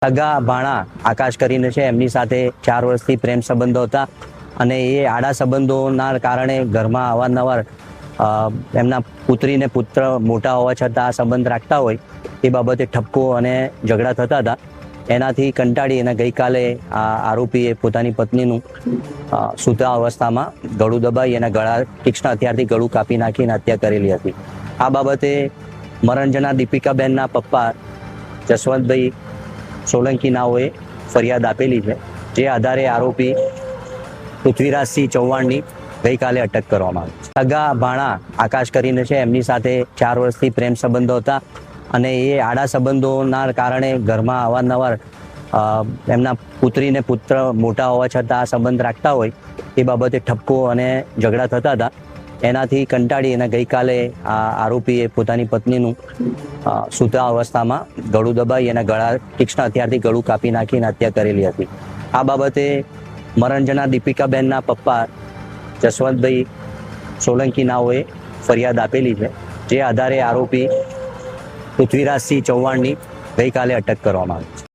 સગા ભાણા આકાશ કરીને છે, એમની સાથે 4 વર્ષથી પ્રેમ સંબંધો હતા અને એ આડા સંબંધોના કારણે ઘરમાં અવારનવાર એમના પુત્રી ને પુત્ર મોટા હોવા છતાં આ સંબંધ રાખતા હોય એ બાબતે ઠપકો અને ઝઘડા થતા હતા. એનાથી કંટાળી અને ગઈકાલે આ આરોપીએ પોતાની પત્નીનું સૂતા અવસ્થામાં ગળું દબાઈ અને તીક્ષ્ણ હથિયારથી ગળું કાપી નાખીને હત્યા કરેલી હતી. આ બાબતે મરણ જનાર દીપિકાબેનના પપ્પા જસવંતભાઈ સોલંકી નાઓએ ફરિયાદ આપેલી છે, જે આધારે આરોપી પૃથ્વીરાજસિંહ ચૌહાણની ગઈકાલે અટક કરવામાં આવી છે. સગા ભાણા આકાશ કરીને છે, એમની સાથે 4 વર્ષથી પ્રેમ સંબંધો હતા અને એ આડા સંબંધોના કારણે ઘરમાં અવારનવાર એમના પુત્રી ને પુત્ર મોટા હોવા છતાં આ સંબંધ રાખતા હોય એ બાબતે ઠપકો અને ઝઘડા થતા હતા. એનાથી કંટાળી અને ગઈકાલે આ આરોપીએ પોતાની પત્નીનું સૂતા અવસ્થામાં ગળું દબાઈ અને તીક્ષ્ણ હથિયારથી ગળું કાપી નાખીને હત્યા કરેલી હતી. આ બાબતે મરણ જનાર દીપિકાબેનના પપ્પા જસવંતભાઈ સોલંકી નાઓએ ફરિયાદ આપેલી છે, જે આધારે આરોપી પૃથ્વીરાજસિંહ ચૌહાણની ગઈકાલે અટક કરવામાં આવી છે.